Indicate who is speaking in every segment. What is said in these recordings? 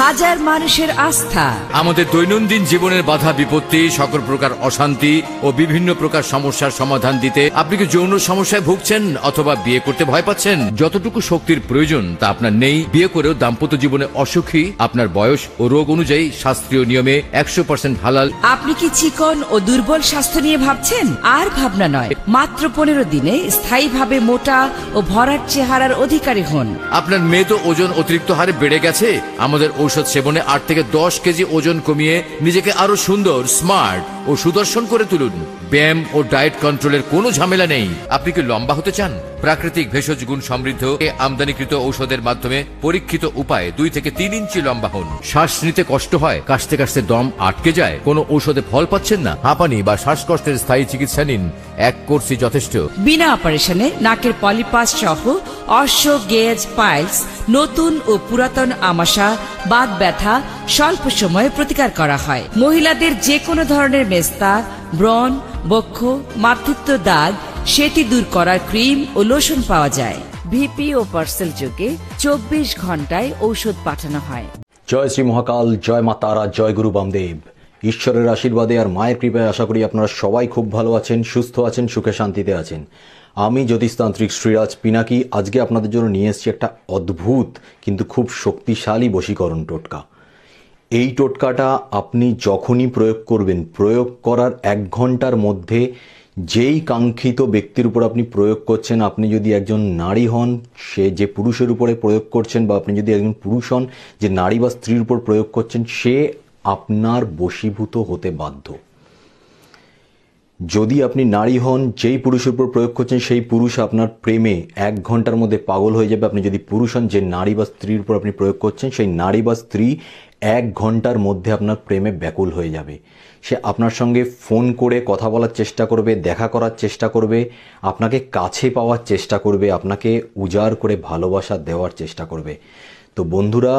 Speaker 1: হাজার মানুষের আস্থা।
Speaker 2: আমাদের দৈনন্দিন জীবনের বাধা বিপত্তি, সকল প্রকার অশান্তি ও বিভিন্ন প্রকার সমস্যার সমাধান দিতে। আপনি কি যৌন সমস্যায় ভুগছেন অথবা বিয়ে করতে ভয় পাচ্ছেন? যতটুকু শক্তির প্রয়োজন তা আপনার নেই। বিয়ে করেও দাম্পত্য জীবনে অসুখী, আপনার বয়স ও রোগ অনুযায়ী শাস্ত্রীয় নিয়মে 100% হালাল।
Speaker 1: আপনি কি চিকন ও দুর্বল স্বাস্থ্য নিয়ে ভাবছেন? আর ভাবনা নয়, মাত্র 15 দিনে স্থায়ীভাবে মোটা ও ভরাট চেহারার অধিকারী হন।
Speaker 2: আপনার মেয়ে তো ওজন অতিরিক্ত হারে বেড়ে গেছে। আমাদের ঔষধ সেবনে 8 থেকে 10 কেজি ওজন কমিয়ে নিজেকে আরো সুন্দর, স্মার্ট ও সুদর্শন করে তুলুন। ব্যায়াম ও ডায়েট কন্ট্রোলের কোনো ঝামেলা নেই। আপনি কি লম্বা হতে চান? প্রাকৃতিক ভেষজ গুণ সমৃদ্ধ আমদানিকৃত ঔষধের মাধ্যমে পরীক্ষিত উপায়ে 2 থেকে 3 ইঞ্চি লম্বা হন। শ্বাস নিতে কষ্ট হয়, কাশতে কাশতে দম আটকে যায়, কোনো ঔষধে ফল পাচ্ছেন না? হাঁপানি বা শ্বাসকষ্টের স্থায়ী চিকিৎসা নিন, এক কোর্সই যথেষ্ট।
Speaker 1: বিনা অপারেশনে নাকের পলিপাস সহ অর্শ, গেজ, পাইলস, নতুন ও পুরাতন আমাশা, বাত ব্যথা স্বল্প সময়ে প্রতিকার করা হয়। মহিলাদের যে কোনো ধরনের মেস্তা, ব্রণ, বক্ষ, মাতৃত্ব দাগ সেটি দূর করার ক্রিম ও লোশন পাওয়া যায়। ভিপি ও পার্সেল যোগে 24 ঘন্টায় ঔষধ পাঠানো হয়।
Speaker 3: জয় শ্রী মহাকাল, জয় মা তারা, জয় গুরু বামদেব। ঈশ্বরের আশীর্বাদে আর মায়ের কৃপায় আশা করি আপনারা সবাই খুব ভালো আছেন, সুস্থ আছেন, সুখে শান্তিতে আছেন। আমি জ্যোতিষতান্ত্রিক শ্রীরাজ পিনাকি আজকে আপনাদের জন্য নিয়ে এসেছি একটা অদ্ভুত কিন্তু খুব শক্তিশালী বশীকরণ টোটকা। এই টোটকাটা আপনি যখনই প্রয়োগ করবেন, প্রয়োগ করার 1 ঘন্টার মধ্যে যেই কাঙ্ক্ষিত ব্যক্তির উপর আপনি প্রয়োগ করছেন, আপনি যদি একজন নারী হন, সে যে পুরুষের উপরে প্রয়োগ করছেন, বা আপনি যদি একজন পুরুষ হন যে নারী বা স্ত্রীর উপর প্রয়োগ করছেন, সে আপনার বশীভূত হতে বাধ্য। যদি আপনি নারী হন, যেই পুরুষের উপর প্রয়োগ করছেন সেই পুরুষ আপনার প্রেমে 1 ঘন্টার মধ্যে পাগল হয়ে যাবে। আপনি যদি পুরুষ হন, যে নারী বা স্ত্রীর উপর আপনি প্রয়োগ করছেন সেই নারী বা স্ত্রী 1 ঘন্টার মধ্যে আপনার প্রেমে ব্যাকুল হয়ে যাবে। সে আপনার সঙ্গে ফোন করে কথা বলার চেষ্টা করবে, দেখা করার চেষ্টা করবে, আপনাকে কাছে পাওয়ার চেষ্টা করবে, আপনাকে উজাড় করে ভালোবাসা দেওয়ার চেষ্টা করবে। তো বন্ধুরা,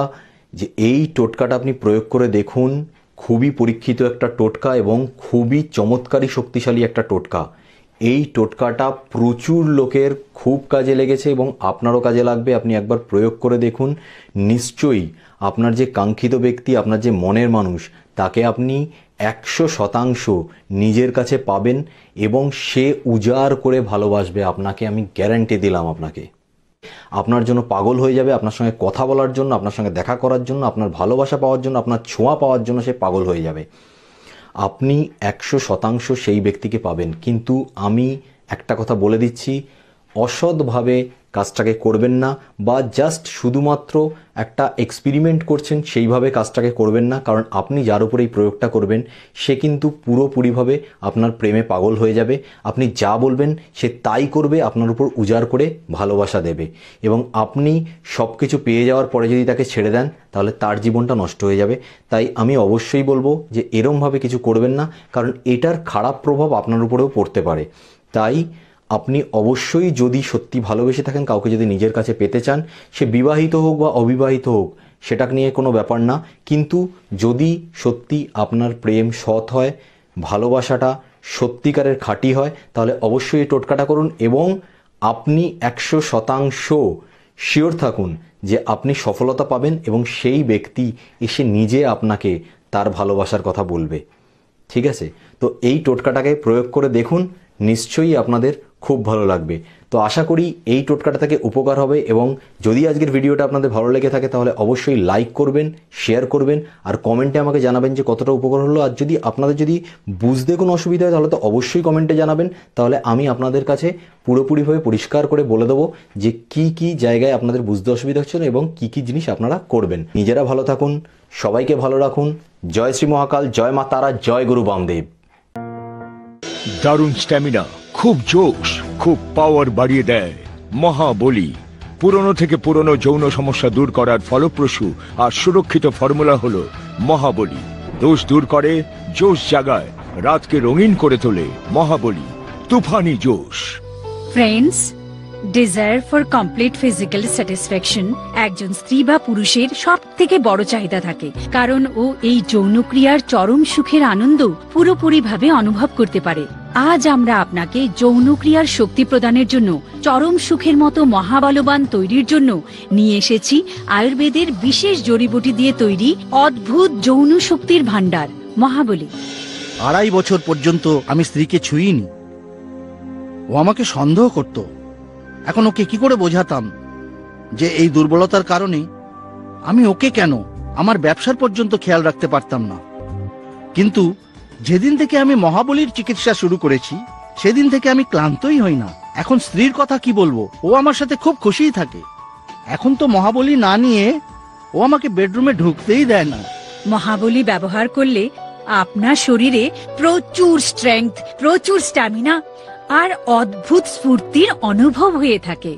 Speaker 3: যে এই টোটকাটা আপনি প্রয়োগ করে দেখুন, খুবই পরীক্ষিত একটা টোটকা এবং খুবই চমৎকারী শক্তিশালী একটা টোটকা। এই টোটকাটা প্রচুর লোকের খুব কাজে লেগেছে এবং আপনারও কাজে লাগবে। আপনি একবার প্রয়োগ করে দেখুন, নিশ্চয়ই আপনার যে কাঙ্ক্ষিত ব্যক্তি, আপনার যে মনের মানুষ, তাকে আপনি 100% নিজের কাছে পাবেন এবং সে উজাড় করে ভালোবাসবে আপনাকে। আমি গ্যারান্টি দিলাম আপনাকে। আপনার জন্য পাগল হয়ে যাবে, আপনার সঙ্গে কথা বলার জন্য, আপনার সঙ্গে দেখা করার জন্য, আপনার ভালোবাসা পাওয়ার জন্য, আপনার ছোঁয়া পাওয়ার জন্য সে পাগল হয়ে যাবে। আপনি 100% সেই ব্যক্তিকে পাবেন। কিন্তু আমি একটা কথা বলে দিচ্ছি, অসৎভাবে কাজটাকে করবেন না, বা জাস্ট শুধুমাত্র একটা এক্সপেরিমেন্ট করছেন সেইভাবে কাজটাকে করবেন না। কারণ আপনি যার উপরে এই প্রয়োগটা করবেন সে কিন্তু পুরোপুরিভাবে আপনার প্রেমে পাগল হয়ে যাবে। আপনি যা বলবেন সে তাই করবে, আপনার উপর উজাড় করে ভালোবাসা দেবে। এবং আপনি সব কিছু পেয়ে যাওয়ার পরে যদি তাকে ছেড়ে দেন, তাহলে তার জীবনটা নষ্ট হয়ে যাবে। তাই আমি অবশ্যই বলবো যে এরমভাবে কিছু করবেন না, কারণ এটার খারাপ প্রভাব আপনার উপরেও পড়তে পারে। তাই আপনি অবশ্যই, যদি সত্যি ভালোবেসে থাকেন, কাউকে যদি নিজের কাছে পেতে চান, সে বিবাহিত হোক বা অবিবাহিত হোক, সেটা নিয়ে কোনো ব্যাপার না। কিন্তু যদি সত্যি আপনার প্রেম সৎ হয়, ভালোবাসাটা সত্যিকারের খাঁটি হয়, তাহলে অবশ্যই এই টোটকাটা করুন এবং আপনি 100% শিওর থাকুন যে আপনি সফলতা পাবেন এবং সেই ব্যক্তি এসে নিজে আপনাকে তার ভালোবাসার কথা বলবে। ঠিক আছে? তো এই টোটকাটাকে প্রয়োগ করে দেখুন, নিশ্চয়ই আপনাদের খুব ভালো লাগবে। তো আশা করি এই টোটকাটা থেকে উপকার হবে এবং যদি আজকের ভিডিওটা আপনাদের ভালো লেগে থাকে তাহলে অবশ্যই লাইক করবেন, শেয়ার করবেন আর কমেন্টে আমাকে জানাবেন যে কতটা উপকার হলো। আর যদি আপনাদের যদি বুঝতে কোনো অসুবিধা হয় তাহলে তো অবশ্যই কমেন্টে জানাবেন, তাহলে আমি আপনাদের কাছে পুরোপুরিভাবে পরিষ্কার করে বলে দেবো যে কি কি জায়গায় আপনাদের বুঝতে অসুবিধা হচ্ছে এবং কি কি জিনিস আপনারা করবেন। নিজেরা ভালো থাকুন, সবাইকে ভালো রাখুন। জয় শ্রী মহাকাল, জয় মা তারা, জয় গুরু বামদেব।
Speaker 4: দারুণ স্ট্যামিনা, খুব জোশ, খুব পাওয়ার বাড়িয়ে দেয় মহাবলী। পুরনো থেকে পুরনো যৌন সমস্যা দূর করার ফলপ্রসূ আর সুরক্ষিত ফর্মুলা হলো মহাবলী। দোষ দূর করে, জোশ জাগায়, রাতকে রঙিন করে তোলে। মহাবলী, তুফানি জোশ।
Speaker 5: Friends, desire for complete physical satisfaction একজন স্ত্রী বা পুরুষের সব থেকে বড় চাহিদা থাকে, কারণ ও এই যৌনক্রিয়ার চরম সুখের আনন্দ পুরোপুরিভাবে অনুভব করতে পারে। আজ আমরা আপনাকে যৌনক্রিয়ার শক্তি প্রদানের জন্য চরম সুখের মতো মহাবলবান তৈরির জন্য নিয়ে এসেছি আয়ুর্বেদের বিশেষ জড়িবুটি দিয়ে তৈরি অদ্ভুত যৌন শক্তির ভান্ডার মহাবলী।
Speaker 6: 2.5 বছর পর্যন্ত আমি স্ত্রীকে ছুঁইনি। ও আমাকে সন্দেহ করত। এখন ওকে কি করে বোঝাতাম যে এই দুর্বলতার কারণে আমি ওকে কেন আমার ব্যবসার পর্যন্ত খেয়াল রাখতে পারতাম না। কিন্তু যেদিন থেকে আমি মহাবলীর চিকিৎসা শুরু করেছি সেদিন থেকে আমি ক্লান্তই হই না। এখন স্ত্রীর কথা কি বলবো, ও আমার সাথে খুব খুশিই থাকে। এখন তো মহাবলী না নিয়ে ও আমাকে বেডরুমে ঢুকতেই দেয় না।
Speaker 5: মহাবলী ব্যবহার করলে আপনার শরীরে প্রচুর স্ট্রেংথ, প্রচুর স্ট্যামিনা আর অদ্ভুত স্ফূর্তির অনুভব হয়ে থাকে।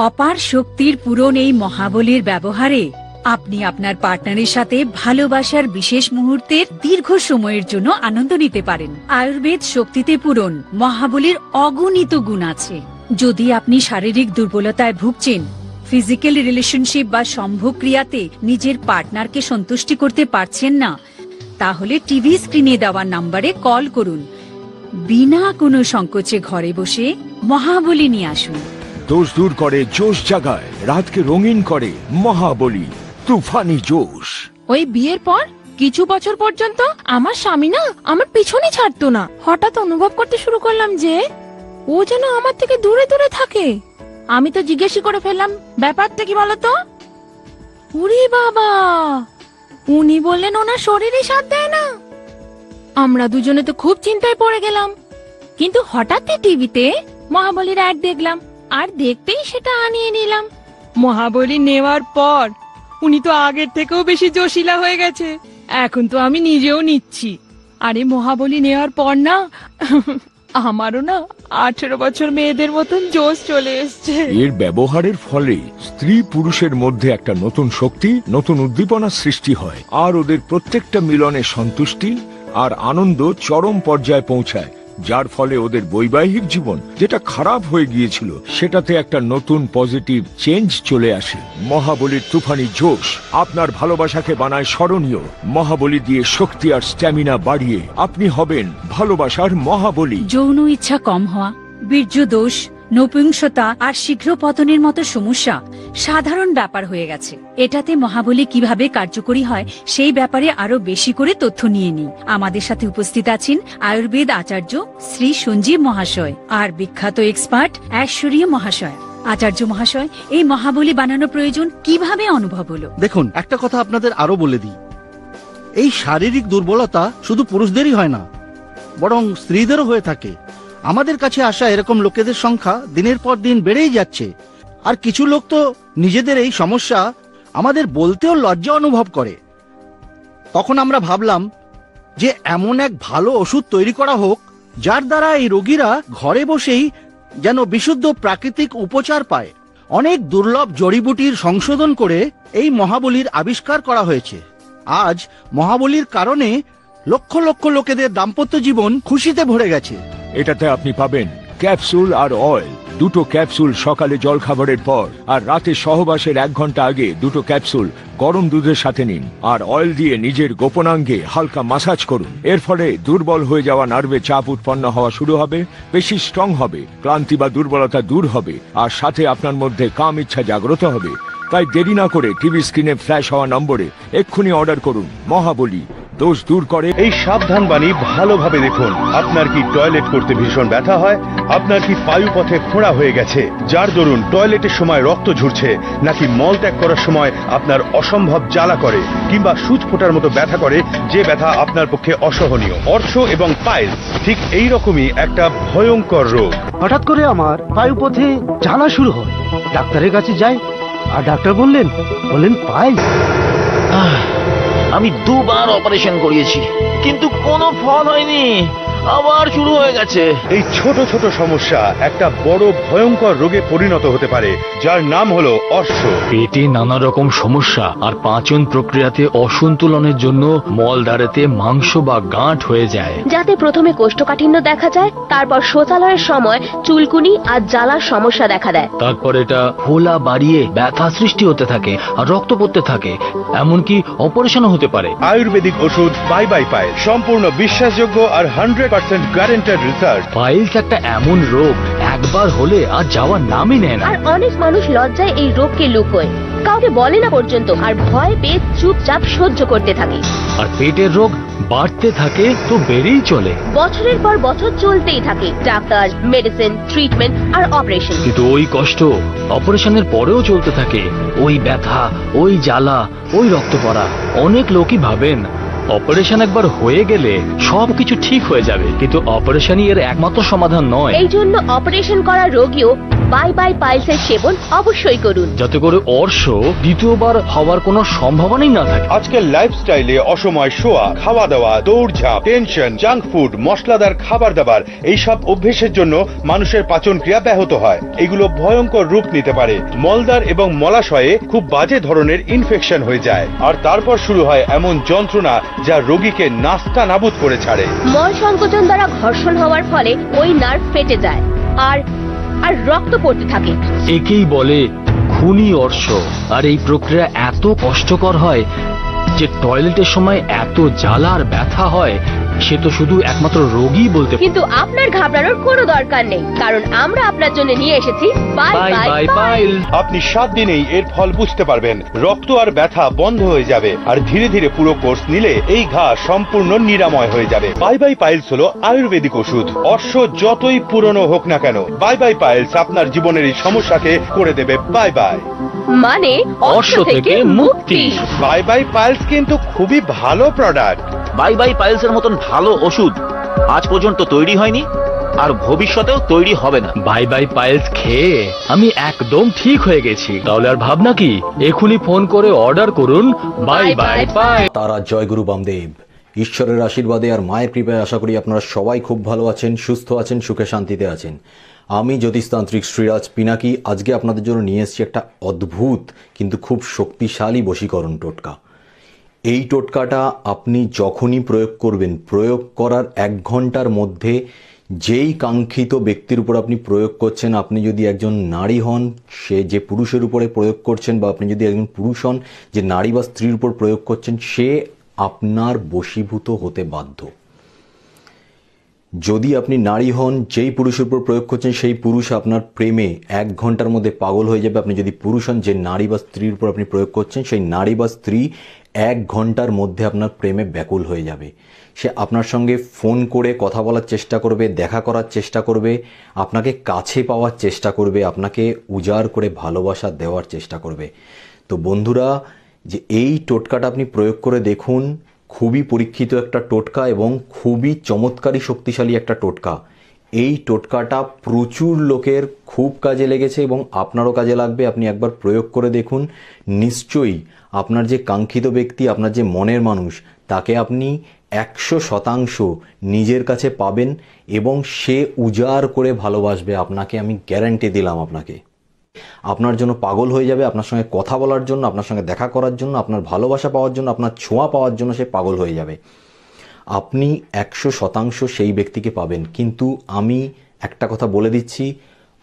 Speaker 5: অপার শক্তির পূরণ এই মহাবলীর ব্যবহারে আপনি আপনার পার্টনারের সাথে ভালোবাসার বিশেষ মুহূর্তের দীর্ঘ সময়ের জন্য আনন্দ নিতে পারেন। আয়ুর্বেদ শক্তিতে পূরণ মহাবলীর অগণিত গুণ আছে। যদি আপনি শারীরিক দুর্বলতায় ভুগছেন, ফিজিক্যাল রিলেশনশিপ বা সম্ভোগ ক্রিয়াতে নিজের পার্টনারকে সন্তুষ্টি করতে পারছেন না, তাহলে টিভি স্ক্রিনে দেওয়া নাম্বারে কল করুন। বিনা কোনো সংকোচে ঘরে বসে মহাবলী নিয়ে আসুন।
Speaker 4: দোষ দূর করে, জোশ জাগায়, রাতকে রঙিন করে। মহাবলী, তুফানি জোশ।
Speaker 7: ওই বিয়ের পর কিছু বছর পর্যন্ত আমার স্বামী না আমার পিছনে ছাড়তো না। হঠাৎ অনুভব করতে শুরু করলাম যে ও যেন আমার থেকে দূরে দূরে থাকে। আমি তো জিজ্ঞেস করে ফেললাম, ব্যাপারটা কি বলতো? ওরে বাবা, উনি বললেন ওনার শরীরে সাথ দেয় না। আমরা দুজনে তো খুব চিন্তায় পড়ে গেলাম। কিন্তু হঠাৎই টিভিতে মহাবলীর অ্যাড দেখলাম, আর দেখতেই সেটা আনিয়ে নিলাম। মহাবলী নেওয়ার পর উনি তো আগের থেকেও বেশি জোশিলা হয়ে গেছে। এখন তো আমি নিজেও নিচ্ছি। আরে মহাবলী নেওয়ার পর না আমারও না 18 বছর মেয়েদের মতন জোশ চলে এসছে।
Speaker 4: এর ব্যবহারের ফলে স্ত্রী পুরুষের মধ্যে একটা নতুন শক্তি, নতুন উদ্দীপনা সৃষ্টি হয়, আর ওদের প্রত্যেকটা মিলনে সন্তুষ্টি আর আনন্দ চরম পর্যায়ে পৌঁছায়, যার ফলে ওদের বৈবাহিক জীবন যেটা খারাপ হয়ে গিয়েছিল সেটাতে একটা নতুন পজিটিভ চেঞ্জ চলে আসে। মহাবলীর তুফানি জোশ আপনার ভালোবাসাকে বানায় স্মরণীয়। মহাবলী দিয়ে শক্তি আর স্ট্যামিনা বাড়িয়ে আপনি হবেন ভালোবাসার মহাবলী।
Speaker 5: যৌন ইচ্ছা কম হওয়া, বীর্য দোষ, নপুংসতা আর শীঘ্র পতনের মতো সমস্যা সাধারণ ব্যাপার হয়ে গেছে। এটাতে মহাবলী কিভাবে কার্যকরী হয় সেই ব্যাপারে আরো বেশি করে তথ্য নিয়ে নিই। আমাদের সাথে উপস্থিত আছেন আয়ুর্বেদ আচার্য শ্রী সঞ্জীব মহাশয় আর বিখ্যাত এক্সপার্ট ঐশ্বরীয় মহাশয়। আচার্য মহাশয়, এই মহাবলী বানানো প্রয়োজন কিভাবে অনুভব হলো?
Speaker 6: দেখুন, একটা কথা আপনাদের আরো বলে দিই, এই শারীরিক দুর্বলতা শুধু পুরুষদেরই হয় না, বরং স্ত্রীদেরও হয়ে থাকে। আমাদের কাছে আসা এরকম লোকেদের সংখ্যা দিনের পর দিন বেড়েই যাচ্ছে। আর কিছু লোক তো নিজেদের এই সমস্যা আমাদের বলতেও লজ্জা অনুভব করে। তখন আমরা ভাবলাম যে এমন এক ভালো ওষুধ তৈরি করা হোক যার দ্বারা এই রোগীরা ঘরে বসেই যেন বিশুদ্ধ প্রাকৃতিক উপচার পায়। অনেক দুর্লভ জড়িবুটির সংশোধন করে এই মহাবলীর আবিষ্কার করা হয়েছে। আজ মহাবলীর কারণে লক্ষ লক্ষ লোকেদের দাম্পত্য জীবন খুশিতে ভরে গেছে।
Speaker 4: এটাতে আপনি পাবেন ক্যাপসুল আর অয়েল। দুটো ক্যাপসুল সকালে জলখাবারের পর, আর রাতে সহবাসের 1 ঘন্টা আগে দুটো ক্যাপসুল গরম দুধের সাথে নিন, আর অয়েল দিয়ে নিজের গোপনাঙ্গে হালকা মাসাজ করুন। এর ফলে দুর্বল হয়ে যাওয়া নার্ভে চাপ উৎপন্ন হওয়া শুরু হবে, পেশি স্ট্রং হবে, ক্লান্তি বা দুর্বলতা দূর হবে, আর সাথে আপনার মধ্যে কাম ইচ্ছা জাগ্রত হবে। তাই দেরি না করে টিভি স্ক্রিনে ফ্ল্যাশ হওয়া নম্বরে এক্ষুনি অর্ডার করুন। মহাবলী দোষ দূর করে।
Speaker 8: এই সাবধান বাণী ভালোভাবে দেখুন। আপনার কি টয়লেট করতে ভীষণ ব্যথা হয়? আপনার কি পায়ুপথে ফোঁড়া হয়ে গেছে, যার দরুন টয়লেটের সময় রক্ত ঝরছে? নাকি মল ত্যাগ করার সময় আপনার অসম্ভব জ্বালা করে, কিংবা সুচ ফোটার মতো ব্যথা করে, যে ব্যথা আপনার পক্ষে অসহনীয়? অর্শ এবং পাইলস ঠিক এই রকমই একটা ভয়ঙ্কর রোগ।
Speaker 9: হঠাৎ করে আমার পায়ুপথে জ্বালা শুরু হয়। ডাক্তারের কাছে যাই, আর ডাক্তার বললেন পাইলস।
Speaker 10: আমি 2 বার অপারেশন করিয়েছি, কিন্তু কোনো ফল হয়নি, আবার শুরু হয়ে গেছে।
Speaker 8: এই ছোট ছোট সমস্যা একটা বড় ভয়ঙ্কর রোগে পরিণত হতে পারে, যার নাম হলো অর্শ।
Speaker 11: পেটে নানা রকম সমস্যা আর পাচন প্রক্রিয়াতে অসন্তুলনের জন্য মলদ্বারেতে মাংস বা গাঁট হয়ে যায়,
Speaker 12: যাতে প্রথমে কোষ্ঠকাঠিন্য দেখা যায়, তারপর শৌচালয়ের সময় চুলকুনি আর জ্বালার সমস্যা দেখা দেয়।
Speaker 11: তারপর এটা ফোলা বাড়িয়ে ব্যথা সৃষ্টি হতে থাকে আর রক্ত পড়তে থাকে, এমনকি অপারেশনও হতে পারে।
Speaker 8: আয়ুর্বেদিক ওষুধ বাই বাই পাইল সম্পূর্ণ বিশ্বাসযোগ্য আর 100% 100% গ্যারান্টেড রিসার্চ।
Speaker 11: পাইলস একটা এমন রোগ, একবার হলে আর যাওয়ার নামই নেয় না।
Speaker 12: আর অনেক মানুষ লজ্জায় এই রোগকে লুকোয়, কাউকে বলে না পর্যন্ত, আর ভয় পেয়ে চুপচাপ সহ্য করতে থাকে।
Speaker 11: আর পেটের রোগ বাড়তে থাকে তো বেড়েই চলে,
Speaker 12: বছরের পর বছর চলতেই থাকে, ডাক্তার, মেডিসিন, ট্রিটমেন্ট আর অপারেশন।
Speaker 11: কিন্তু ওই কষ্ট অপারেশনের পরেও চলতে থাকে, ওই ব্যথা, ওই জ্বালা, ওই রক্ত পড়া। অনেক লোকই ভাবেন অপারেশন একবার হয়ে গেলে সবকিছু ঠিক হয়ে যাবে, কিন্তু অপারেশনই এর একমাত্র সমাধান নয়।
Speaker 12: এই জন্য অপারেশন করা রোগীও বাই বাই পাইলসের সেবন অবশ্যই করুন,
Speaker 11: যাতে করে অর্শ দ্বিতীয়বার হওয়ার কোনো সম্ভাবনাই না থাকে।
Speaker 8: আজকের লাইফস্টাইলে অসময় শোয়া, খাওয়া দাওয়া, দৌড়ঝাঁপ, টেনশন, জাঙ্ক ফুড, মশলাদার খাবার দাবার, এইসব অভ্যেসের জন্য মানুষের পাচন ক্রিয়া ব্যাহত হয়। এগুলো ভয়ঙ্কর রূপ নিতে পারে। মলদ্বার এবং মলাশয়ে খুব বাজে ধরনের ইনফেকশন হয়ে যায়, আর তারপর শুরু হয় এমন যন্ত্রণা যা রোগীকে নাস্তা নাবুদ করে ছাড়ে।
Speaker 12: মল সংকোচন দ্বারা ঘর্ষণ হওয়ার ফলে ওই নার্ভ ফেটে যায় আর রক্ত পড়তে থাকে।
Speaker 11: একেই বলে খুনি অর্শ। আর এই প্রক্রিয়া এত কষ্টকর হয় যে টয়লেটের সময় এত জ্বালা আর ব্যথা হয়, সে তো শুধু একমাত্র রোগী বলতে।
Speaker 12: কিন্তু আপনার ঘাবড়ানোর কোনো দরকার নেই, কারণ আমরা আপনার জন্য নিয়ে এসেছি বাই বাই পাইলস।
Speaker 8: আপনি 7 দিনেই এর ফল বুঝতে পারবেন। রক্ত আর ব্যথা বন্ধ হয়ে যাবে, আর ধীরে ধীরে পুরো কোর্স নিলে এই ঘা সম্পূর্ণ নিরাময় হয়ে যাবে। বাই বাই পাইলস হলো আয়ুর্বেদিক ওষুধ। অর্শ যতই পুরনো হোক না কেন, বাই বাই পাইলস আপনার জীবনের এই সমস্যাকে করে দেবে বাই বাই,
Speaker 12: মানে অর্শ থেকে মুক্তি।
Speaker 8: বাই বাই পাইলস কিন্তু খুবই ভালো প্রোডাক্ট।
Speaker 10: বাই বাই পাইলসের মতন ভালো ওষুধ আজ পর্যন্ত তৈরি হয়নি, আর ভবিষ্যতেও তৈরি হবে না।
Speaker 11: বাই বাই পাইলস খেয়ে আমি একদম ঠিক হয়ে গেছি। তাহলে আর ভাবনা কি, এখনই ফোন করে অর্ডার করুন বাই বাই পাইলস।
Speaker 3: তারা জয়গুরু বামদেব। ঈশ্বরের আশীর্বাদে আর মায়ের কৃপায় আশা করি আপনারা সবাই খুব ভালো আছেন, সুস্থ আছেন, সুখে শান্তিতে আছেন। আমি জ্যোতিষতান্ত্রিক শ্রীরাজ পিনাকি আজকে আপনাদের জন্য নিয়ে এসেছি একটা অদ্ভুত কিন্তু খুব শক্তিশালী বশীকরণ টোটকা। এই টোটকাটা আপনি যখনই প্রয়োগ করবেন, প্রয়োগ করার 1 ঘন্টার মধ্যে যেই কাঙ্ক্ষিত ব্যক্তির উপর আপনি প্রয়োগ করছেন, আপনি যদি একজন নারী হন সে যে পুরুষের উপরে প্রয়োগ করছেন, বা আপনি যদি একজন পুরুষ হন যে নারী বা স্ত্রীর উপর প্রয়োগ করছেন, সে আপনার বশীভূত হতে বাধ্য। যদি আপনি নারী হন, যেই পুরুষের উপর প্রয়োগ করছেন সেই পুরুষ আপনার প্রেমে 1 ঘন্টার মধ্যে পাগল হয়ে যাবে। আপনি যদি পুরুষ হন, যে নারী বা স্ত্রীর উপর আপনি প্রয়োগ করছেন সেই নারী বা স্ত্রী 1 ঘন্টার মধ্যে আপনার প্রেমে ব্যাকুল হয়ে যাবে। সে আপনার সঙ্গে ফোন করে কথা বলার চেষ্টা করবে, দেখা করার চেষ্টা করবে, আপনাকে কাছে পাওয়ার চেষ্টা করবে, আপনাকে উজাড় করে ভালোবাসা দেওয়ার চেষ্টা করবে। তো বন্ধুরা, যে এই টোটকাটা আপনি প্রয়োগ করে দেখুন, খুবই পরীক্ষিত একটা টোটকা এবং খুবই চমৎকারী শক্তিশালী একটা টোটকা। এই টোটকাটা প্রচুর লোকের খুব কাজে লেগেছে এবং আপনারও কাজে লাগবে। আপনি একবার প্রয়োগ করে দেখুন, নিশ্চয়ই আপনার যে কাঙ্ক্ষিত ব্যক্তি, আপনার যে মনের মানুষ, তাকে আপনি 100% নিজের কাছে পাবেন এবং সে উজাড় করে ভালোবাসবে আপনাকে। আমি গ্যারান্টি দিলাম আপনাকে। আপনার জন্য পাগল হয়ে যাবে, আপনার সঙ্গে কথা বলার জন্য, আপনার সঙ্গে দেখা করার জন্য, আপনার ভালোবাসা পাওয়ার জন্য, আপনার ছোঁয়া পাওয়ার জন্য সে পাগল হয়ে যাবে। আপনি 100% সেই ব্যক্তিকে পাবেন। কিন্তু আমি একটা কথা বলে দিচ্ছি,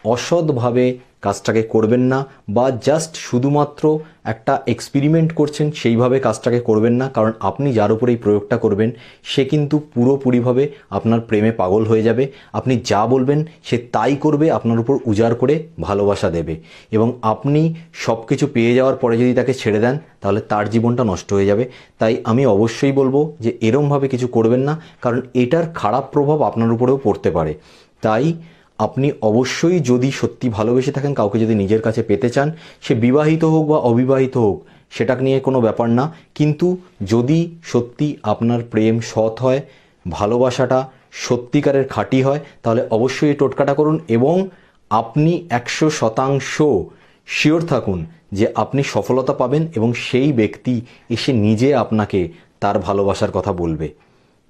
Speaker 3: অসৎভাবে কাজটাকে করবেন না, বা জাস্ট শুধুমাত্র একটা এক্সপেরিমেন্ট করছেন সেইভাবে কাজটাকে করবেন না। কারণ আপনি যার উপরে এই প্রয়োগটা করবেন সে কিন্তু পুরোপুরিভাবে আপনার প্রেমে পাগল হয়ে যাবে। আপনি যা বলবেন সে তাই করবে, আপনার উপর উজাড় করে ভালোবাসা দেবে, এবং আপনি সব কিছু পেয়ে যাওয়ার পরে যদি তাকে ছেড়ে দেন তাহলে তার জীবনটা নষ্ট হয়ে যাবে। তাই আমি অবশ্যই বলবো যে এরমভাবে কিছু করবেন না, কারণ এটার খারাপ প্রভাব আপনার উপরেও পড়তে পারে। তাই আপনি অবশ্যই, যদি সত্যি ভালোবেসে থাকেন, কাউকে যদি নিজের কাছে পেতে চান, সে বিবাহিত হোক বা অবিবাহিত হোক সেটা নিয়ে কোনো ব্যাপার না, কিন্তু যদি সত্যি আপনার প্রেম সৎ হয়, ভালোবাসাটা সত্যিকারের খাঁটি হয়, তাহলে অবশ্যই এই টোটকাটা করুন এবং আপনি 100% শিওর থাকুন যে আপনি সফলতা পাবেন এবং সেই ব্যক্তি এসে নিজে আপনাকে তার ভালোবাসার কথা বলবে।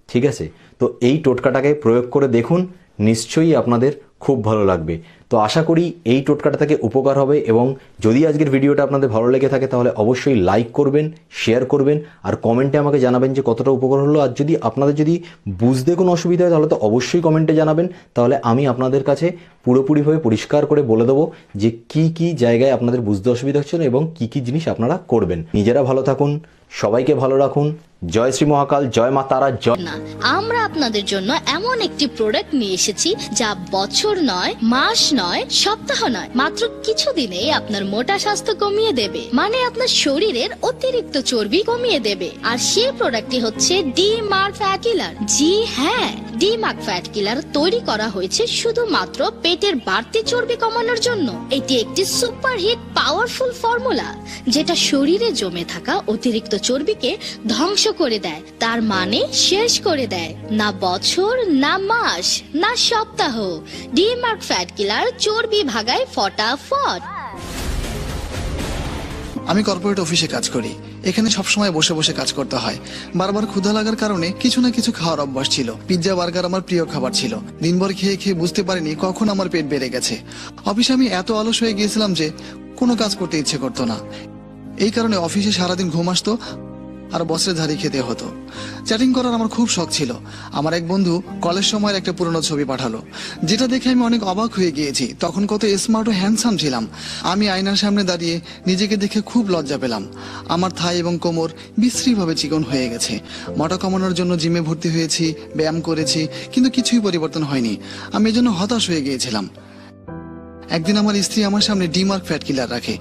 Speaker 3: ঠিক আছে? তো এই টোটকাটাকে প্রয়োগ করে দেখুন, নিশ্চয়ই আপনাদের খুব ভালো লাগবে। তো আশা করি এই টোটকাটা থেকে উপকার হবে, এবং যদি আজকের ভিডিওটা আপনাদের ভালো লেগে থাকে তাহলে অবশ্যই লাইক করবেন, শেয়ার করবেন, আর কমেন্টে আমাকে জানাবেন যে কতটা উপকার হলো। আর যদি আপনাদের যদি বুঝতে কোনো অসুবিধা হয় তাহলে তো অবশ্যই কমেন্টে জানাবেন, তাহলে আমি আপনাদের কাছে পুরোপুরিভাবে পরিষ্কার করে বলে দেবো যে কি কি জায়গায় আপনাদের বুঝতে অসুবিধা হচ্ছে না এবং কি কি জিনিস আপনারা করবেন। নিজেরা ভালো থাকুন, সবাইকে ভালো রাখুন। জয় শ্রী মহাকাল, জয় মা তারা, জয়।
Speaker 13: না, আমরা আপনাদের জন্য এমন একটি প্রোডাক্ট নিয়ে এসেছি যা বছর নয়, মাস নয়, সপ্তাহ নয়, মাত্র কিছুদিনেই আপনার মোটা স্বাস্থ্য কমিয়ে দেবে, মানে আপনার শরীরের অতিরিক্ত চর্বি কমিয়ে দেবে। আর সেই প্রোডাক্টটি হচ্ছে ডি-মার্ক ফ্যাট কিলার। জি হ্যাঁ, ডি-মার্ক ফ্যাট কিলার তৈরি করা হয়েছে শুধুমাত্র পেটের বাড়তি চর্বি কমানোর জন্য। এটি একটি সুপারহিট পাওয়ারফুল ফর্মুলা যেটা শরীরে জমে থাকা অতিরিক্ত চর্বিকে ধ্বংস করে দেয়, তার মানে শেষ করে দেয়। না বছর, না মাস, না সপ্তাহ, ডি-মার্ক ফ্যাট কিলার চর্বি ভাগায় ফটাফট।
Speaker 14: আমি কর্পোরেট অফিসে কাজ করি। এখানে সবসময় বসে বসে কাজ করতে হয়। বারবার ক্ষুধা লাগার কারণে কিছু না কিছু খাওয়ার অভ্যাস ছিল। পিৎজা, বার্গার আমার প্রিয় খাবার ছিল। দিনভর খেয়ে খেয়ে বুঝতে পারিনি কখন আমার পেট বেড়ে গেছে। অফিসে আমি এত অলস হয়ে গিয়েছিলাম যে কোনো কাজ করতে ইচ্ছে করতো না। এই কারণে অফিসে সারাদিন ঘুম আসতো আর বসের ধারি খেতে হতো। চ্যাটিং করার আমার খুব শখ ছিল। আমার এক বন্ধু কলেজ সময়ের একটা পুরনো ছবি পাঠালো, যেটা দেখে আমি অনেক অবাক হয়ে গিয়েছি। তখন কত স্মার্ট ও হ্যান্ডসাম ছিলাম। আমি আয়নার সামনে দাঁড়িয়ে নিজেকে দেখে খুব লজ্জা পেলাম। আমার থাই এবং কোমর বিশ্রীভাবে চিকন হয়ে গেছে। মোটা কমানোর জন্য জিমে ভর্তি হয়েছি, ব্যায়াম করেছি, কিন্তু কিছুই পরিবর্তন হয়নি। আমি এজন্য হতাশ হয়ে গিয়েছিলাম। একদিন আমার স্ত্রী আমার সামনে ডি-মার্ক ফ্যাট কিলার রাখে।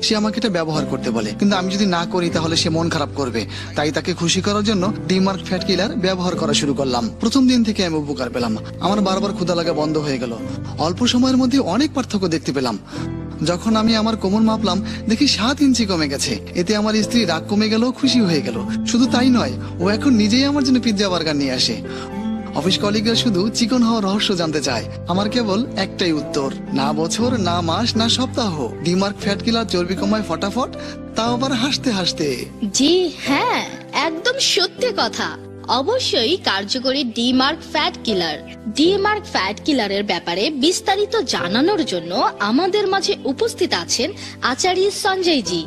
Speaker 14: সে আমাকে এটা ব্যবহার করতে বলে, কিন্তু আমি যদি না করি তাহলে সে মন খারাপ করবে। তাই তাকে খুশি করার জন্য ডি-মার্ক ফ্যাট কিলার ব্যবহার করা শুরু করলাম। প্রথম দিন থেকে আমি উপকার পেলাম। আমার বারবার ক্ষুধা লাগা বন্ধ হয়ে গেল। অল্প সময়ের মধ্যে অনেক পার্থক্য দেখতে পেলাম। যখন আমি আমার কোমর মাপলাম, দেখি 7 ইঞ্চি কমে গেছে। এতে আমার স্ত্রী রাগ কমে গেল, খুশি হয়ে গেল। শুধু তাই নয়, ও এখন নিজেই আমার জন্য পিৎজা, বার্গার নিয়ে আসে। অফিস কলিগরা শুধু চিকন হওয়ার রহস্য জানতে চায়। আমার কেবল একটাই উত্তর, না বছর, না মাস, না সপ্তাহ, ডি-মার্ক ফ্যাট কিলার চর্বি কমায় ফটাফট, তাও আবার হাসতে হাসতে।
Speaker 13: জি হ্যাঁ, একদম সত্যি কথা। অবশ্যই কার্যকরী ডি-মার্ক ফ্যাট কিলার। ডি-মার্ক ফ্যাট কিলারের ব্যাপারে বিস্তারিত জানানোর জন্য আমাদের মাঝে উপস্থিত আছেন আচার্য সঞ্জয় জি,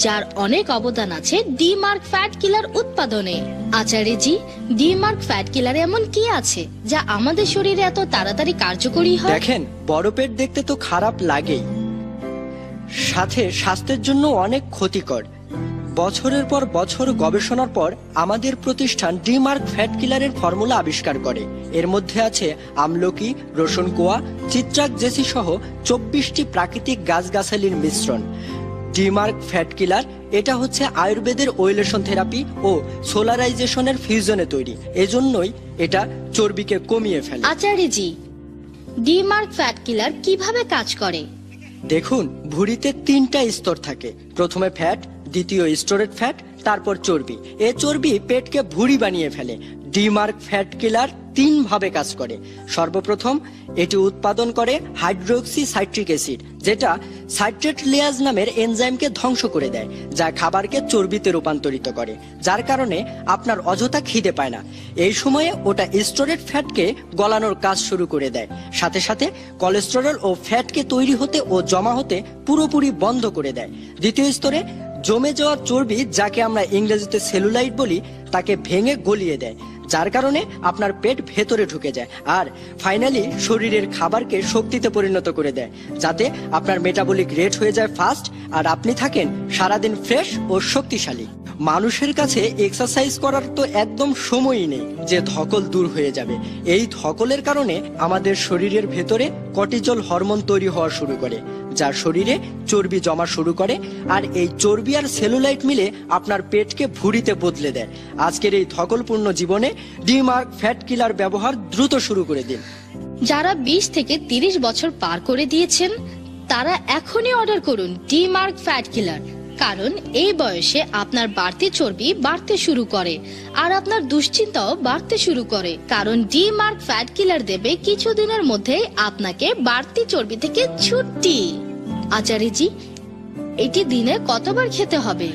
Speaker 13: যার অনেক অবদান আছে ডি-মার্ক ফ্যাট কিলার উৎপাদনে। আচার্যজি, ডি-মার্ক ফ্যাট কিলারে এমন কি আছে যা আমাদের শরীরে এত তাড়াতাড়ি কার্যকরী হয়?
Speaker 15: দেখেন, বড় পেট দেখতে তো খারাপ লাগেই, সাথে স্বাস্থ্যের জন্য অনেক ক্ষতিকর। বছরের পর বছর গবেষণার পর আমাদের প্রতিষ্ঠান ডি-মার্ক ফ্যাট কিলারের ফর্মুলা আবিষ্কার করে। এর মধ্যে আছে আমলকি, রসুন কোয়া, চিত্রাক জেসি সহ 24টি প্রাকৃতিক গাছগাছালির মিশ্রণ। ডি-মার্ক ফ্যাট কিলার এটা হচ্ছে আয়ুর্বেদের ওয়েলেশন থেরাপি ও সোলারাইজেশনের ফিউশনে তৈরি। এজন্যই এটা চর্বিকে কমিয়ে ফেলে।
Speaker 13: আচার্যজি, ডি-মার্ক ফ্যাট কিলার কিভাবে কাজ করে?
Speaker 15: দেখুন, ভুঁড়িতে 3টা স্তর থাকে। প্রথমে ফ্যাট, দ্বিতীয় স্টোরেড ফ্যাট, তারপর চর্বি। এ চর্বি পেটকে ভুঁড়ি বানিয়ে ফেলে। ডি-মার্ক ফ্যাট কিলার 3 ভাবে কাজ করে। সর্বপ্রথম এটি উৎপাদন করে হাইড্রোক্সি সাইট্রিক অ্যাসিড, যেটা সাইট্রেট লিয়াজ নামের এনজাইমকে ধ্বংস করে দেয়, যা খাবারকে চর্বিতে রূপান্তরিত করে, যার কারণে আপনার অযথা খিদে পায় না। এই সময়ে ওটা স্টোরেড ফ্যাটকে গলানোর কাজ শুরু করে দেয়। সাথে সাথে কোলেস্টেরল ও ফ্যাটকে তৈরি হতে ও জমা হতে পুরোপুরি বন্ধ করে দেয়। দ্বিতীয় স্তরে জমে যাওয়া চর্বি, যাকে আমরা ইংরেজিতে সেলুলাইট বলি, তাকে ভেঙে গলিয়ে দেয়, যার কারণে আপনার পেট ভেতরে ঢুকে যায়। আর ফাইনালি শরীরের খাবারকে শক্তিতে পরিণত করে দেয়, যাতে আপনার মেটাবলিক রেট হয়ে যায় ফাস্ট আর আপনি থাকেন সারাদিন ফ্রেশ ও শক্তিশালী। মানুষের কাছে এক্সারসাইজ করার তো একদম সময়ই নেই যে ধকল দূর হয়ে যাবে। এই ধকলের কারণে আমাদের শরীরের ভেতরে কর্টিজল হরমোন তৈরি হওয়া শুরু করে, যা শরীরে চর্বি জমা শুরু করে। আর এই চর্বি আর সেলুলাইট মিলে আপনার পেটকে ভুঁড়িতে বদলে দেয়। আজকের এই ধকলপূর্ণ জীবনে ডি-মার্ক ফ্যাট কিলার ব্যবহার দ্রুত শুরু করে দিন।
Speaker 13: যারা 20 থেকে 30 বছর পার করে দিয়েছেন, তারা এখনই অর্ডার করুন ডি-মার্ক ফ্যাট কিলার। কারণ এই বয়সে আপনার বাড়তি চর্বি বাড়তে শুরু করে আর আপনার দুশ্চিন্তাও বাড়তে শুরু করে। কারণ ডি-মার্ক ফ্যাট কিলার দেবে কিছুদিনের মধ্যেই আপনাকে বাড়তি চর্বি থেকে ছুটি। আচার্যজি, এটি দিনে কতবার খেতে হবে?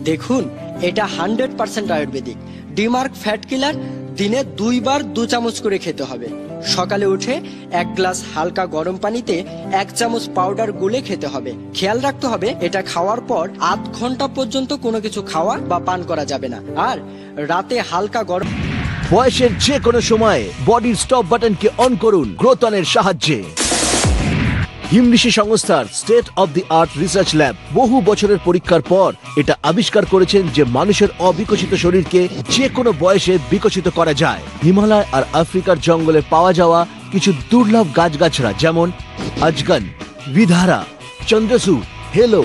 Speaker 15: দেখুন, এটা 100% আয়ুর্বেদিক। ডি-মার্ক ফ্যাট কিলার দিনে 2 বার 2 চামচ করে খেতে হবে। সকালে উঠে 1 গ্লাস হালকা গরম পানিতে 1 চামচ পাউডার গুলে খেতে হবে। খেয়াল রাখতে হবে, এটা খাওয়ার পর 8 ঘন্টা পর্যন্ত কোনো কিছু খাওয়া বা পান করা যাবে না। আর রাতে হালকা গরম।
Speaker 16: বয়সের যে কোনো সময় বডির স্টপ বাটনকে অন করুন গ্রোথনের সাহায্যে। হিমঋষি সংস্থার state of the art research lab বহু বছরের পরীক্ষার পর এটা আবিষ্কার করেছেন যে মানুষের অবিকশিত শরীরকে যে কোনো বয়সে বিকশিত করা যায়। হিমালয় আর আফ্রিকার জঙ্গলে পাওয়া যাওয়া কিছু দুর্লভ গাছগাছড়া যেমন আজগন, বিধারা, চন্দ্রচূড়, হেলো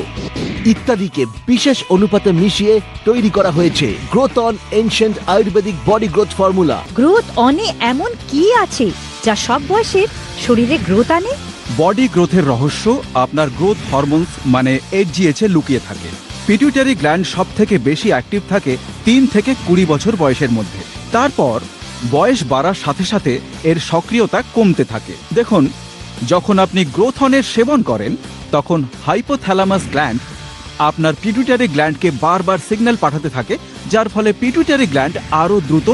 Speaker 16: ইত্যাদিকে বিশেষ অনুপাতে মিশিয়ে তৈরি করা হয়েছে growth on ancient Ayurvedic body growth formula.
Speaker 5: Growth অনে এমন কি আছে যা সব বয়সের শরীরে গ্রোথ আনে?
Speaker 17: বডি গ্রোথের রহস্য আপনার গ্রোথ হরমোনস মানে HGH এ লুকিয়ে থাকে। পিটুইটারি গ্ল্যান্ড সব থেকে বেশি অ্যাক্টিভ থাকে 3 থেকে 20 বছর বয়সের মধ্যে। তারপর বয়স বাড়ার সাথে সাথে এর সক্রিয়তা কমতে থাকে। দেখুন, যখন আপনি গ্রোথ হর্নের সেবন করেন তখন হাইপোথ্যালামাস গ্ল্যান্ড আপনার পিটুইটারি গ্ল্যান্ডকে বারবার সিগন্যাল পাঠাতে থাকে, যার ফলে পিটুইটারি গ্ল্যান্ড আরও দ্রুত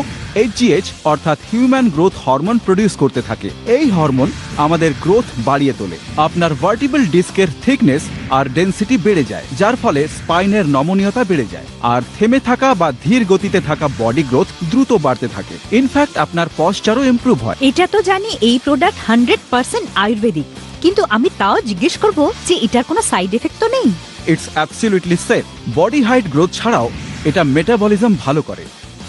Speaker 17: HGH অর্থাৎ হিউম্যান গ্রোথ হরমোন প্রডিউস করতে থাকে। এই হরমোন আমাদের গ্রোথ বাড়িয়ে তোলে। আপনার ভার্টিব্রাল ডিস্কের থিকনেস আর ডেনসিটি বেড়ে যায়, যার ফলে স্পাইনের নমনীয়তা বেড়ে যায় আর থেমে থাকা বা ধীর গতিতে থাকা বডি গ্রোথ দ্রুত বাড়তে থাকে। ইনফ্যাক্ট আপনার পশ্চারও ইমপ্রুভ হয়।
Speaker 5: এটা তো জানি এই প্রোডাক্ট 100% আয়ুর্বেদিক, কিন্তু আমি তাও জিজ্ঞেস করব যে এটার কোনো সাইড এফেক্ট তো নেই?
Speaker 17: It's absolutely safe. Body height growth ছাড়াও এটা মেটাবলিজম ভালো করে,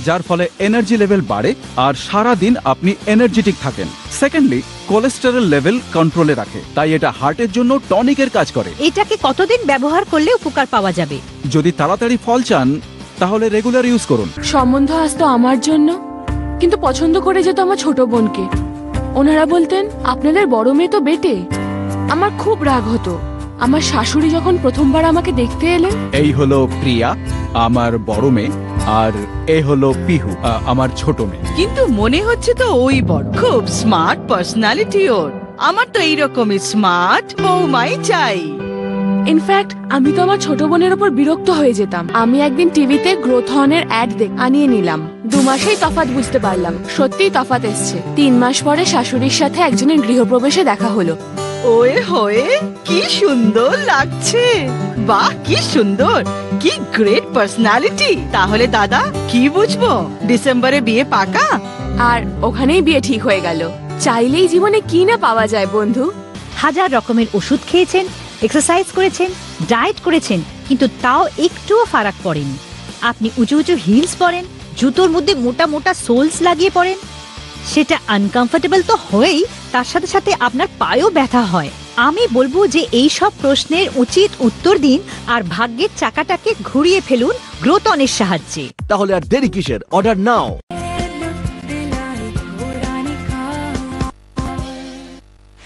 Speaker 17: যার ফলে এনার্জি লেভেল বাড়ে আর সারা দিন আপনি এনার্জেটিক থাকেন। সেকেন্ডলি, কোলেস্টেরল লেভেল কন্ট্রোলে রাখে, তাই এটা হার্টের জন্য টনিকের কাজ করে।
Speaker 5: এটাকে কতদিন ব্যবহার করলে উপকার পাওয়া যাবে?
Speaker 17: যদি তাড়াতাড়ি ফল চান তাহলে রেগুলার ইউজ করুন।
Speaker 7: সম্বন্ধ আসতো আমার জন্য, কিন্তু পছন্দ করে যেত আমার ছোট বোনকে। ওনারা বলতেন আপনাদের বড় মেয়ে তো বেটে। আমার খুব রাগ হতো। আমার শাশুড়ি যখন প্রথমবার আমাকে দেখতে এলেন।
Speaker 17: এই হলো প্রিয়া, আমার বড় মেয়ে, আর এ হলো পিহু, আমার ছোট মেয়ে।
Speaker 1: কিন্তু মনে হচ্ছে তো ওই বড়। খুব স্মার্ট পার্সোনালিটি ওর। আমার তো এইরকমই স্মার্ট বৌমাই চাই।
Speaker 7: ইনফ্যাক্ট আমি তো আমার ছোট বোনের উপর বিরক্ত হয়ে যেতাম। আমি একদিন টিভিতে গ্রোথ হর্নের অ্যাড আনিয়ে নিলাম। 2 মাসেই তফাৎ বুঝতে পারলাম। সত্যিই তফাৎ এসছে। 3 মাস পরে শাশুড়ির সাথে একজনের গৃহপ্রবেশে দেখা হলো।
Speaker 1: ওয়ে হয়ে কি সুন্দর লাগছে। বাহ, কি সুন্দর, কি গ্রেট পার্সোনালিটি। তাহলে দাদা কি বুঝবো, ডিসেম্বরে বিয়ে পাকা?
Speaker 7: আর ওখানেই বিয়ে ঠিক হয়ে গেল। চাইলেই জীবনে কি না পাওয়া যায় বন্ধু।
Speaker 5: হাজার রকমের ওষুধ খেয়েছেন, এক্সারসাইজ করেছেন, ডায়েট করেছেন, কিন্তু তাও একটুও ফারাক পড়েনি। আপনি উঁচু উঁচু হিলস পরেন, জুতোর মধ্যে মোটা মোটা সোলস লাগিয়ে পড়েন। সেটা আনকমফোর্টেবল তো হয়ই, তার সাথে সাথে আপনার পায়েও ব্যথা হয়। আমি বলবো যে এই সব প্রশ্নের উচিত উত্তর দিন আর ভাগ্যের চাকাটাকে ঘুরিয়ে ফেলুন গ্রোথ অনের সাহায্যে।
Speaker 16: তাহলে আর দেরি কিসের, অর্ডার নাও।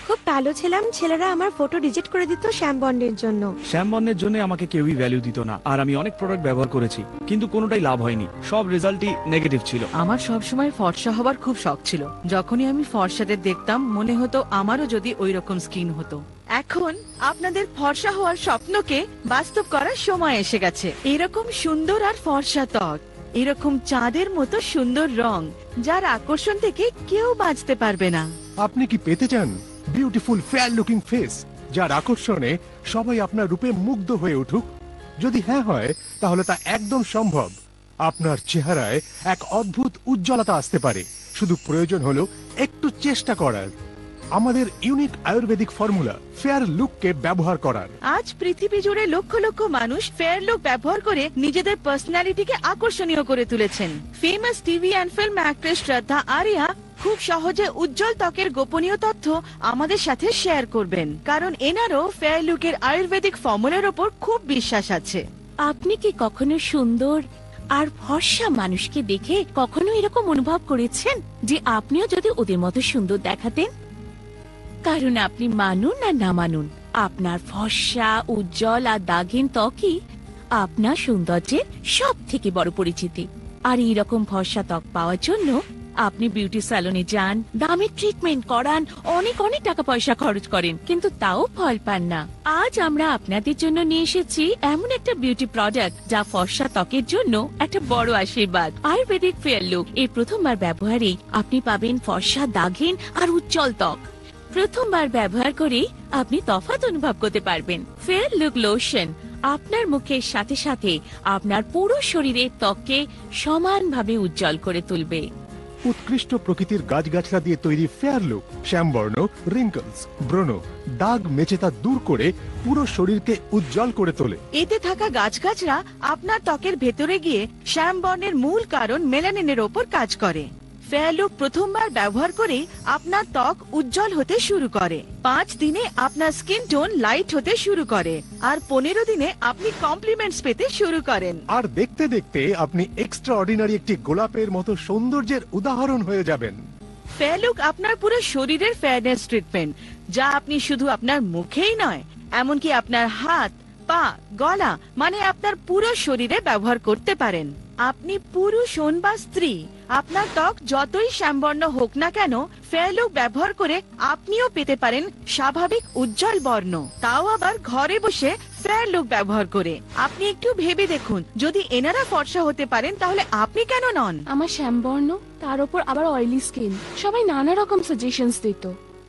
Speaker 18: খুব ভালো ছিলাম, ছেলেরা আমার ফটো রিজেক্ট করে দিত শ্যাম বন্ডের জন্য।
Speaker 19: শ্যাম বন্ডের জন্য আমাকে কেউই ভ্যালু দিত না, আর আমি অনেক প্রোডাক্ট ব্যবহার করেছি, কিন্তু কোনোটাই লাভ হয়নি। সব রেজাল্টই নেগেটিভ ছিল।
Speaker 20: আমার সবসময় ফর্সা হবার খুব শখ ছিল। যখনই আমি ফর্সাদের দেখতাম মনে হতো আমারও যদি ওই রকম স্কিন হতো। এখন আপনাদের ফর্সা হওয়ার স্বপ্নকে বাস্তব করার সময় এসে গেছে। এরকম সুন্দর আর ফর্সা ত্বক, এরকম চাঁদের মতো সুন্দর রং, যার আকর্ষণ থেকে কেউ বাঁচতে পারবে না।
Speaker 21: আপনি কি পেতে চান বিউটিফুল ফেয়ার লুকিং ফেস, যার আকর্ষণে সবাই আপনার রূপে মুগ্ধ হয়ে উঠুক? যদি হ্যাঁ হয় তাহলে তা একদম সম্ভব। আপনার চেহারায় এক অদ্ভুত উজ্জ্বলতা আসতে পারে, শুধু প্রয়োজন হলো একটু চেষ্টা করার। আমাদের ইউনিক আয়ুর্বেদিক ফর্মুলা ফেয়ার লুককে ব্যবহার করার।
Speaker 20: আজ পৃথিবী জুড়ে লক্ষ লক্ষ মানুষ ফেয়ার লুক ব্যবহার করে নিজেদের পার্সোনালিটিকে আকর্ষণীয় করে তুলেছেন। Famous TV and film actress শ্রদ্ধা আরিয়া খুব সহজে উজ্জ্বল ত্বকের গোপনীয় তথ্য আমাদের সাথে শেয়ার করবেন, কারণ এনারও ফেয়ার লুকের আয়ুর্বেদিক ফর্মুলার উপর খুব বিশ্বাস আছে।
Speaker 7: আপনি কি কখনো সুন্দর আর ফর্সা মানুষকে দেখে কখনো এরকম অনুভব করেছেন যে আপনিও যদি ওদের মতো সুন্দর দেখাতেন? কারণ আপনি মানুন আর না মানুন, আপনার ফর্সা, উজ্জ্বল আর দাগহীন ত্বকই আপনার সৌন্দর্যের সব থেকে বড় পরিচিতি। আর এইরকম ফর্সা ত্বক পাওয়ার জন্য আপনি বিউটি স্যালনে যান, দামি ট্রিটমেন্ট করান, অনেক অনেক টাকা পয়সা খরচ করেন, কিন্তু তাও ফল পান না। আজ আমরা আপনাদের জন্য নিয়ে এসেছি এমন একটা বিউটি প্রোডাক্ট যা ফর্সা ত্বকের জন্য একটা বড় আশীর্বাদ। আয়ুর্বেদিক ফেয়ার লুক এই প্রথমবার ব্যবহারেই আপনি পাবেন ফর্সা, দাগহীন আর উজ্জ্বল ত্বক। প্রথমবার ব্যবহার করে আপনি তফাৎ অনুভব করতে পারবেন। ফেয়ার লুক লোশন আপনার মুখের সাথে সাথে আপনার পুরো শরীরের ত্বককে সমানভাবে উজ্জ্বল করে তুলবে।
Speaker 21: উৎকৃষ্ট প্রকৃতির গাছগাছড়া দিয়ে তৈরি ফেয়ার লুক শ্যামবর্ণ, রিঙ্কলস, ব্রণ, দাগ মেচে তা দূর করে পুরো শরীরকে উজ্জ্বল করে তোলে।
Speaker 20: এতে থাকা গাছগাছরা আপনার ত্বকের ভেতরে গিয়ে শ্যামবর্ণের মূল কারণ মেলানিনের ওপর কাজ করে। ফেয়ার লুক প্রথমবার ব্যবহার করে আপনার ত্বক উজ্জ্বল হতে শুরু করে। 5 দিনে আপনার স্কিন টোন লাইট হতে শুরু করে, আর 15 দিনে আপনি কমপ্লিমেন্টস পেতে শুরু করেন।
Speaker 21: আর দেখতে দেখতে আপনি এক্সট্রা অর্ডিনারি একটি গোলাপের মতো সৌন্দর্যের উদাহরণ হয়ে যাবেন।
Speaker 20: ফেয়ার লুক আপনার পুরো শরীরের ফেয়ারনেস ট্রিটমেন্ট, যা আপনি শুধু আপনার মুখেই নয়, এমনকি আপনার হাত, পা, গলা মানে আপনার পুরো শরীরে ব্যবহার করতে পারেন। আপনি পুরুষ হন বা স্ত্রী, আপনার ত্বক যতই শ্যামবর্ণ হোক না কেন, ফেয়ার লুক ব্যবহার করে আপনিও পেতে পারেন স্বাভাবিক উজ্জ্বল বর্ণ, তাও আবার ঘরে বসে ফেয়ার লুক ব্যবহার করে। আপনি একটু ভেবে দেখুন, যদি এনারা ফর্সা হতে পারেন তাহলে আপনি কেন নন?
Speaker 7: আমার শ্যামবর্ণ, তার উপর আবার অয়েলি স্কিন, সবাই নানা রকম সাজেশনস দিত।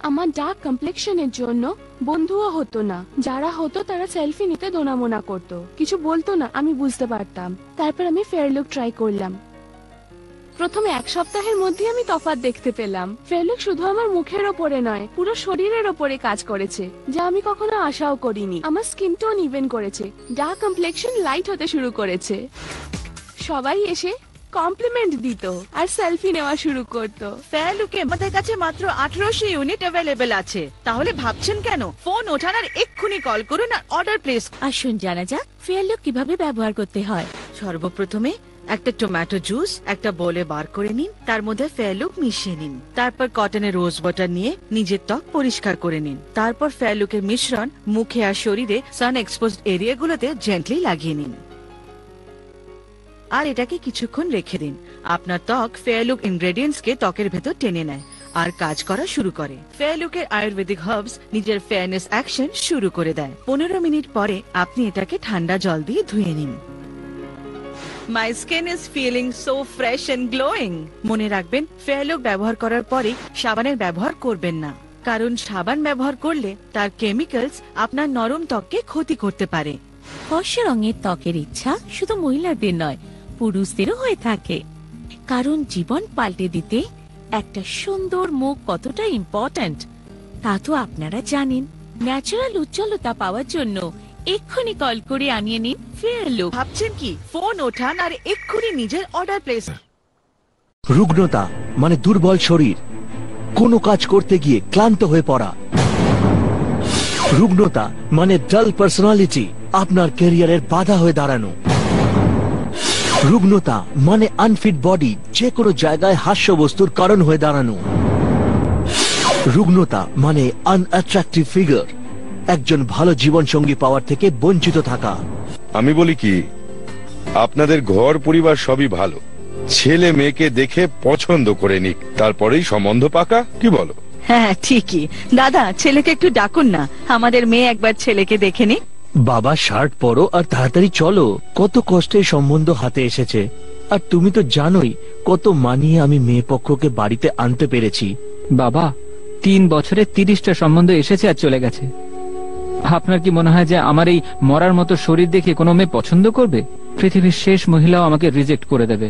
Speaker 7: আমার ডার্ক কমপ্লেক্সনের জন্য বন্ধুও হতো না, যারা হতো তারা সেলফি নিতে দোনামোনা করতো, কিছু বলতো না, আমি বুঝতে পারতাম। তারপর আমি ফেয়ার লুক ট্রাই করলাম। প্রথমে 1 সপ্তাহের মধ্যে আমি তফাৎ দেখতে পেলাম। ফেয়ার লুক শুধু আমার মুখের ওপরে নয়, পুরো শরীরের ওপরে কাজ করেছে, যা আমি কখনো আশাও করিনি। আমার স্কিন টোন ইভেন করেছে, ডার্ক কমপ্লেক্সন লাইট হতে শুরু করেছে। সবাই এসে কমপ্লিমেন্ট দিত আর সেলফি নেওয়া শুরু করতো।
Speaker 20: ফেয়ার লুকে আমাদের কাছে মাত্র 1800 ইউনিট অ্যাভেলেবল আছে, তাহলে ভাবছেন কেন? ফোন ওঠান আর এক্ষুনি কল করুন আর অর্ডার প্লেস।
Speaker 5: আসুন জানা যাক ফেয়ার লুক কিভাবে ব্যবহার করতে হয়।
Speaker 20: সর্বপ্রথমে একটা টমেটো জুস একটা বোলে বার করে নিন, তার মধ্যে ফেয়ার লুক মিশিয়ে নিন। তারপর কটনের রোজ ওয়াটার নিয়ে নিজের ত্বক পরিষ্কার করে নিন। তারপর ফেয়ার লুকের মিশ্রণ মুখে আর শরীরে সান এক্সপোজড এরিয়াগুলোতে জেন্টলি লাগিয়ে নিন, আর এটাকে কিছুক্ষণ রেখে দিন। আপনার ত্বক ফেয়ার লুক ইনগ্রেডিয়েন্টস কে ত্বকের ভেতর টেনে নেয় আর কাজ করা শুরু করে। ফেয়ার লুকের আয়ুর্বেদিক হার্বস নিজের ফেয়ারনেস অ্যাকশন শুরু করে দেয়। 15 মিনিট পরে আপনি এটাকে ঠান্ডা জল দিয়ে ধুয়ে নিন। My skin is feeling so fresh and glowing. মনে রাখবেন, ফেয়ার লুক ব্যবহার করার পরে সাবানের ব্যবহার করবেন না, কারণ সাবান ব্যবহার করলে তার কেমিক্যালস আপনার নরম ত্বককে ক্ষতি করতে পারে।
Speaker 5: ফর্সা রঙের ত্বকের ইচ্ছা শুধু মহিলাদের নয়, পুরুষদেরও হয়ে থাকে, কারণ জীবন পাল্টে দিতে একটা সুন্দর মুখ কতটা ইম্পর্ট্যান্ট তা তো আপনারা জানেন। ন্যাচারাল উজ্জ্বলতা পাওয়ার জন্য এক্ষুনি কল করে আনিয়ে নিন ফেয়ার লুক।
Speaker 20: ভাবছেন কি? ফোন ওঠান আর এক্ষুনি নিজের অর্ডার প্লেস।
Speaker 16: রুগ্নতা মানে দুর্বল শরীর, কোনো কাজ করতে গিয়ে ক্লান্ত হয়ে পড়া। রুগ্নতা মানে ডাল পার্সোনালিটি, আপনার ক্যারিয়ারের বাধা হয়ে দাঁড়ানো। রুগ্নতা মানে আনফিট বডি, যে কোনো জায়গায় হাস্যবস্তুর কারণ হয়ে দাঁড়ানো। রুগ্নতা মানে আনঅ্যাট্রাকটিভ ফিগার, একজন ভালো জীবন সঙ্গী পাওয়ার থেকে বঞ্চিত থাকা।
Speaker 8: আমি বলি কি, আপনাদের ঘর পরিবার সবই ভালো, ছেলে মেয়েকে দেখে পছন্দ করে নিক, তারপরেই সম্বন্ধ পাকা, কি বলো?
Speaker 20: হ্যাঁ ঠিকই। দাদা, ছেলেকে একটু ডাকুন না, আমাদের মেয়ে একবার ছেলেকে দেখে নিক।
Speaker 16: বাবা শার্ট পরো আর তাড়াতাড়ি চলো, কত কষ্টে সম্বন্ধ হাতে এসেছে। আর তুমি তো জানোই কত মানিয়ে আমি মেয়ে পক্ষকে বাড়িতে আনতে পেরেছি।
Speaker 11: বাবা 3 বছরে 30টা সম্বন্ধ এসেছে আর চলে গেছে। আপনার কি মনে হয় যে আমার এই মরার মতো শরীর দেখে কোনো মেয়ে পছন্দ করবে? পৃথিবীর শেষ মহিলাও আমাকে রিজেক্ট করে দেবে।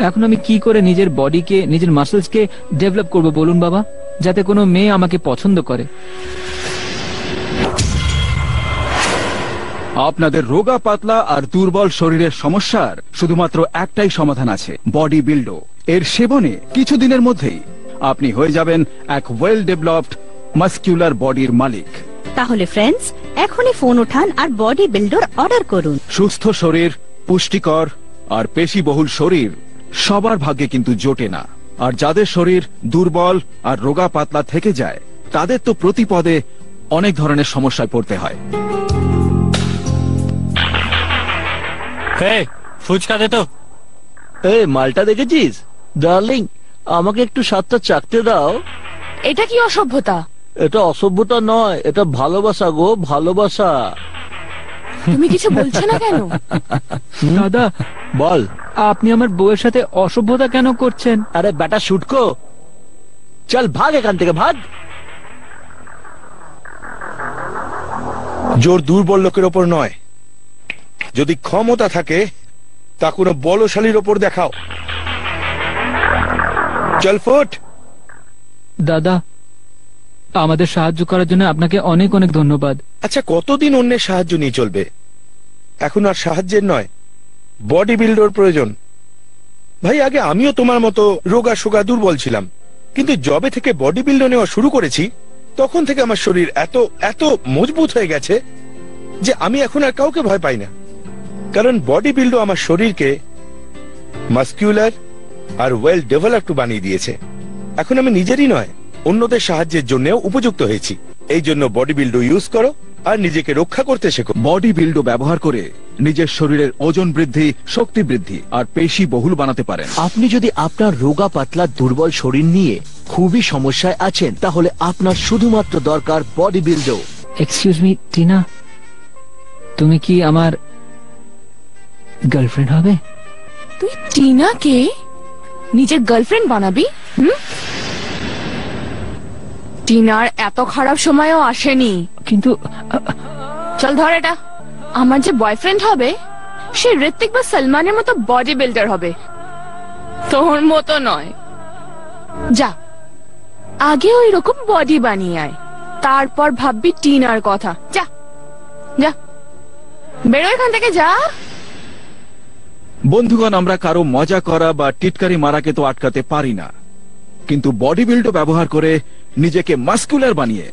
Speaker 11: এখন আমি কি করে নিজের বডিকে, নিজের মাসেলসকে ডেভেলপ করব বলুন বাবা, যাতে কোনো মেয়ে আমাকে পছন্দ করে?
Speaker 17: আপনাদের রোগা পাতলা আর দুর্বল শরীরের সমস্যার শুধুমাত্র একটাই সমাধান আছে, বডি বিল্ডো। এর সেবনে কিছুদিনের মধ্যেই আপনি হয়ে যাবেন এক ওয়েল ডেভেলপড মাসকিউলার বডির মালিক।
Speaker 2: তাহলে ফ্রেন্ডস, এখনই ফোন উঠান আর বডি বিল্ডার অর্ডার করুন।
Speaker 17: সুস্থ শরীর, পুষ্টিকর আর পেশিবহুল শরীর সবার ভাগ্যে কিন্তু জোটে না, আর যাদের শরীর দুর্বল আর রোগা পাতলা থেকে যায় তাদের তো প্রতিপদে অনেক ধরনের সমস্যায় পড়তে হয়।
Speaker 16: ফুচকা দে তো। এই মালটা দেখেছিস ডার্লিং? আমাকে একটু স্বাদটা চাকতে দাও।
Speaker 7: এটা কি অসভ্যতা?
Speaker 16: এটা অসভ্যতা নয়, এটা ভালোবাসা গো, ভালোবাসা।
Speaker 7: তুমি কিছু বলছো না কেন?
Speaker 11: দাদা
Speaker 16: বল,
Speaker 11: আপনি আমার বউয়ের সাথে অসভ্যতা কেন করছেন?
Speaker 16: আরে বেটা শুটকো, চল ভাগ এখান থেকে, ভাগ।
Speaker 8: জোর দুর্বল লোকের ওপর নয়, যদি ক্ষমতা থাকে তা কোনো বলশালীর ওপর দেখাও।
Speaker 4: চল ফুট।
Speaker 11: দাদা, আমাদের সাহায্য করার জন্য আপনাকে অনেক অনেক ধন্যবাদ।
Speaker 4: আচ্ছা, কতদিন অন্যের সাহায্য নিয়ে চলবে? এখন আর সাহায্যের নয়, বডি বিল্ডার প্রয়োজন। ভাই, আগে আমিও তোমার মতো রোগা সোগা দুর্বল ছিলাম, কিন্তু জবে থেকে বডি বিল্ডার নেওয়া শুরু করেছি তখন থেকে আমার শরীর এত এত মজবুত হয়ে গেছে যে আমি এখন আর কাউকে ভয় পাই না। কারণ বডি বিল্ডার আমার শরীরকে মাসকিউলার আর ওয়েল ডেভেলপড বানিয়ে দিয়েছে। এখন আমি নিজেরই নয়, অন্যদের সাহায্যের জন্যও উপযুক্ত হয়েছি। এই জন্য বডি বিল্ডার ইউজ করো আর নিজেকে রক্ষা করতে শেখো।
Speaker 17: বডি বিল্ডো ব্যবহার করে নিজের শরীরের ওজন বৃদ্ধি, শক্তি বৃদ্ধি আর পেশি বহুল বানাতে পারেন।
Speaker 16: আপনি যদি আপনার রোগা পাতলা দুর্বল শরীর নিয়ে খুবই সমস্যায় আছেন, তাহলে আপনার শুধুমাত্র দরকার বডি বিল্ডো।
Speaker 11: এক্সকিউজ মি টিনা, তুমি কি আমার গার্লফ্রেন্ড হবে?
Speaker 7: তুই টিনাকে নিজের গার্লফ্রেন্ড বানাবি? টিনার এত খারাপ সময়ও আসেনি।
Speaker 11: কিন্তু
Speaker 7: চল ধর এটা, আমার যে বয়ফ্রেন্ড হবে সে ঋত্বিক বা সলমানের মতো বডি বিল্ডার হবে, তোর মতো নয়। যা, আগে ওই রকম বডি বানিয়ে আয়, তারপর ভাববি টিনার কথা। যা যা, বেরো এখান থেকে, যা।
Speaker 17: বন্ধুগণ, আমরা কারো মজা করা বা টিটকারি মারাকে তো আটকাতে পারি না, কিন্তু বডি বিল্ডো ব্যবহার করে নিজেকে মাস্কুলার বানিয়ে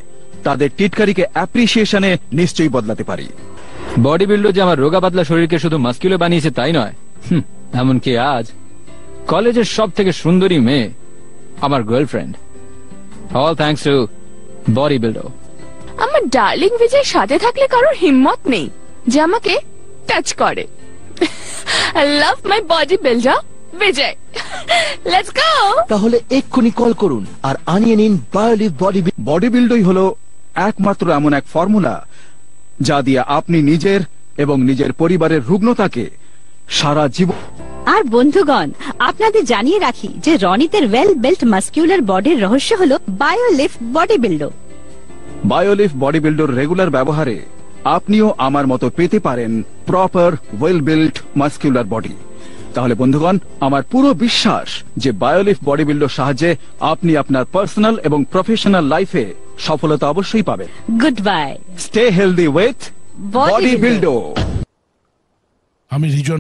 Speaker 17: তাদের টিটকারিকে অ্যাপ্রিসিয়েশনে নিশ্চয়ই বদলাতে পারি।
Speaker 11: বডি বিল্ডার যে আমার রোগা পাতলা শরীরকে শুধু মাস্কুলার বানিয়েছে তাই নয়, এমনকি আজ কলেজের সব থেকে সুন্দরী মেয়ে আমার girlfriend. All thanks to body builder.
Speaker 7: আমার ডার্লিং বিজয় সাথে থাকলে কারোর হিম্মত নেই যে আমাকে টাচ করে। I love my body builder, Vijay. Let's go.
Speaker 16: তাহলে এক্ষুনি কল করুন আর আনিয়ে নিন বায়োলিভ
Speaker 17: বডি বিল্ডই হলো একমাত্র এমন এক ফর্মুলা যা দিয়ে আপনি নিজের এবং নিজের পরিবারের রুগ্নতাকে সারা জীবন।
Speaker 2: আর বন্ধুগণ, আপনাদের জানিয়ে রাখি যে রনিতের ওয়েল বিল্ট মাস্কিউলার বডির রহস্য হলো বায়োলিভ বডি বিল্ডো।
Speaker 17: বায়োলিভ বডি বিল্ডার রেগুলার ব্যবহারে আপনিও আমার মতো পেতে পারেন proper well built muscular body. তাহলে বন্ধুগণ, আমার পুরো বিশ্বাস যে বায়োলিভ বডি বিল্ডার সাহায্যে আপনি আপনার পার্সোনাল এবং প্রফেশনাল লাইফে সফলতা অবশ্যই পাবেন।
Speaker 2: Good bye.
Speaker 17: Stay healthy with body builder.
Speaker 21: আমি রিজন